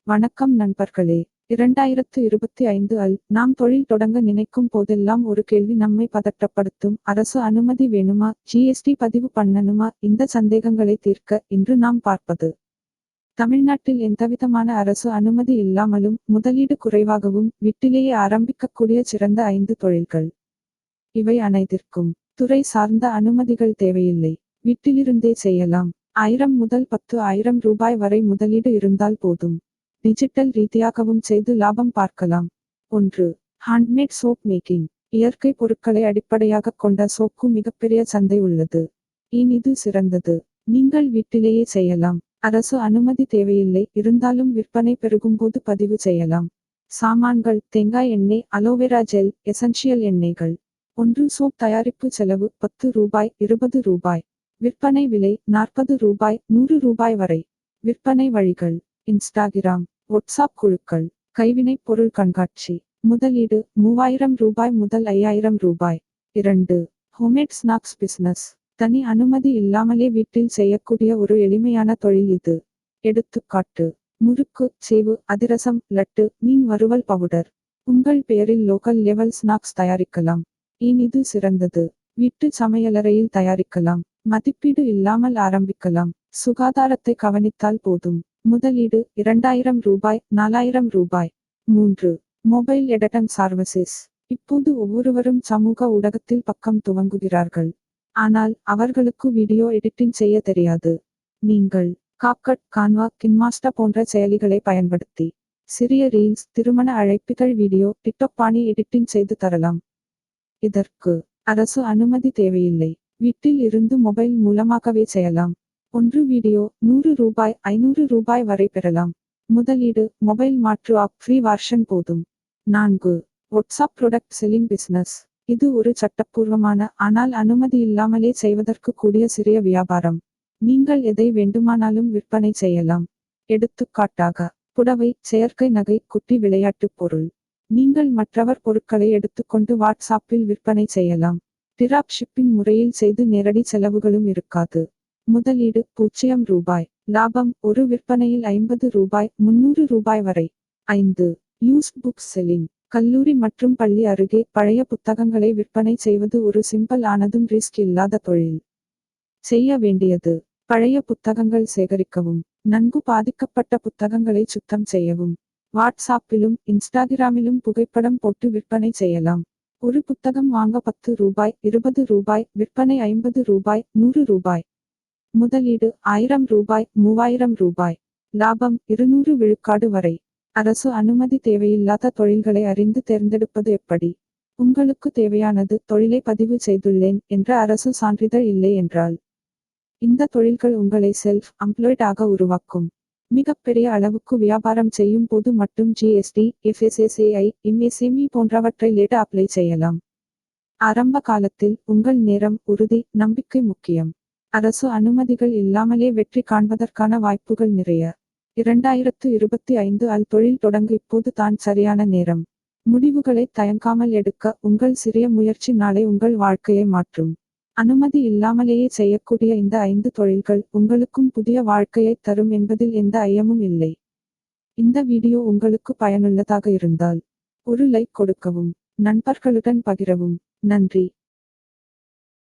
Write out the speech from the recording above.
வணக்கம் நண்பர்களே. 2025 நாம் தொழில் தொடங்க நினைக்கும் போதெல்லாம் ஒரு கேள்வி நம்மை பதட்டப்படுத்தும். அரசு அனுமதி வேணுமா? ஜிஎஸ்டி பதிவு பண்ணணுமா? இந்த சந்தேகங்களை தீர்க்க இன்று நாம் பார்ப்பது. தமிழ்நாட்டில் எந்தவிதமான அரசு அனுமதி இல்லாமலும் முதலீடு குறைவாகவும் வீட்டிலேயே ஆரம்பிக்கக்கூடிய சிறந்த 5 தொழில்கள். இவை அனைத்திற்கும் துறை சார்ந்த அனுமதிகள் தேவையில்லை. வீட்டிலிருந்தே செய்யலாம். 1000 முதல் 10,000 ரூபாய் வரை முதலீடு இருந்தால் போதும். டிஜிட்டல் ரீதியாகவும் செய்து லாபம் பார்க்கலாம். 1. Handmade soap making. இயற்கை பொருட்களை அடிப்படையாகக் கொண்ட சோப்புக்கு மிகப்பெரிய சந்தை உள்ளது. ஏன் இது சிறந்தது? நீங்கள் வீட்டிலேயே செய்யலாம். அரசு அனுமதி தேவையில்லை, இருந்தாலும் விற்பனை பெருகும்போது பதிவு செய்யலாம். சாமான்கள்: தேங்காய் எண்ணெய், அலோவேரா ஜெல், எசென்ஷியல் எண்ணெய்கள். 1 சோப் தயாரிப்பு செலவு ரூ. 10, ரூ. 20. விற்பனை விலை ரூ. 40, ரூ. 100 வரை. விற்பனை வழிகள்: இன்ஸ்டாகிராம், வாட்ஸ்அப் குழுக்கள், கைவினைப் பொருள் கண்காட்சி. முதலீடு ரூ. 3000 முதல் ரூ. 5000. 2. Homemade snacks business. தனி அனுமதி இல்லாமலே வீட்டில் செய்யக்கூடிய ஒரு எளிமையான தொழில் இது. எடுத்துக்காட்டு: முறுக்கு, சேவு, அதிரசம், லட்டு, மீன் வறுவல் பவுடர். உங்கள் பெயரில் லோக்கல் லெவல் ஸ்நாக்ஸ் தயாரிக்கலாம். ஏன் இது சிறந்தது? வீட்டு சமையலறையில் தயாரிக்கலாம். மதிப்பீடு இல்லாமல் ஆரம்பிக்கலாம். சுகாதாரத்தை கவனித்தால் போதும். முதலீடு ரூ. 2000, ரூ. 4000. 3. Mobile editing services. இப்போது ஒவ்வொருவரும் சமூக ஊடகத்தில் பக்கம் துவங்குகிறார்கள். ஆனால் அவர்களுக்கு வீடியோ எடிட்டிங் செய்ய தெரியாது. நீங்கள் CapCut, Canva, KineMaster போன்ற செயலிகளை பயன்படுத்தி சிறிய ரீல்ஸ், திருமண அழைப்பிதழ் வீடியோ, டிக்டாக் பாணி எடிட்டிங் செய்து தரலாம். இதற்கு அரசு அனுமதி தேவையில்லை. வீட்டில் இருந்து மொபைல் மூலமாகவே செய்யலாம். 1 வீடியோ ரூ. 100, ரூ. 500 வரை பெறலாம். முதலீடு மொபைல் மாற்று ஆப் ஃப்ரீ வார்ஷன் போதும். 4. WhatsApp product selling business. இது ஒரு சட்டப்பூர்வமான, ஆனால் அனுமதி இல்லாமலே செய்வதற்கு கூடிய சிறிய வியாபாரம். நீங்கள் எதை வேண்டுமானாலும் விற்பனை செய்யலாம். எடுத்துக்காட்டாக புடவை, செயற்கை நகை, குட்டி விளையாட்டுப் பொருள். நீங்கள் மற்றவர் பொருட்களை எடுத்துக்கொண்டு வாட்ஸ்அப்பில் விற்பனை செய்யலாம். டிராப் ஷிப்பிங் முறையில் செய்து நேரடி செலவுகளும் இருக்காது. முதலீடு ரூ. 0. லாபம் ஒரு விற்பனையில் ரூ. 50, ரூ. 300 வரை. 5. Used books selling. கல்லூரி மற்றும் பள்ளி அருகே பழைய புத்தகங்களை விற்பனை செய்வது ஒரு சிம்பிள் ஆனதும் ரிஸ்க் இல்லாத தொழில். செய்ய வேண்டியது: பழைய புத்தகங்கள் சேகரிக்கவும், நன்கு பாதிக்கப்பட்ட புத்தகங்களை சுத்தம் செய்யவும். வாட்ஸ்அப்பிலும் இன்ஸ்டாகிராமிலும் புகைப்படம் போட்டு விற்பனை செய்யலாம். ஒரு புத்தகம் வாங்க ரூ. 10, ரூ. 20, விற்பனை ரூ. 50, ரூ. 100. முதலீடு ரூ. 1000, ரூ. 3000. லாபம் 200 விழுக்காடு வரை. அரசு அனுமதி தேவையில்லாத தொழில்களை அறிந்து தேர்ந்தெடுப்பது எப்படி? உங்களுக்கு தேவையானது தொழிலை பதிவு செய்துள்ளேன் என்ற அரசு சான்றிதழ் இல்லை என்றால். இந்த தொழில்கள் உங்களை செல்ஃப் எம்ப்ளாய்ட் ஆக உருவாக்கும். மிகப்பெரிய அளவுக்கு வியாபாரம் செய்யும் போது மட்டும் ஜிஎஸ்டி, FSSAI, MSME போன்றவற்றை லேட் அப்ளை செய்யலாம். ஆரம்ப காலத்தில் உங்கள் நேரம், உறுதி, நம்பிக்கை முக்கியம். அரசு அனுமதிகள் இல்லாமலே வெற்றி காண்பதற்கான வாய்ப்புகள் நிறைய. 2025 தொழில் தொடங்க இப்போது தான் சரியான நேரம். முடிவுகளை தயங்காமல் எடுக்க உங்கள் சிறிய முயற்சி நாளை உங்கள் வாழ்க்கையை மாற்றும். அனுமதி இல்லாமலேயே செய்யக்கூடிய இந்த 5 தொழில்கள் உங்களுக்கும் புதிய வாழ்க்கையை தரும் என்பதில் எந்த ஐயமும் இல்லை. இந்த வீடியோ உங்களுக்கு பயனுள்ளதாக இருந்தால் ஒரு லைக் கொடுக்கவும், நண்பர்களுடன் பகிரவும். நன்றி.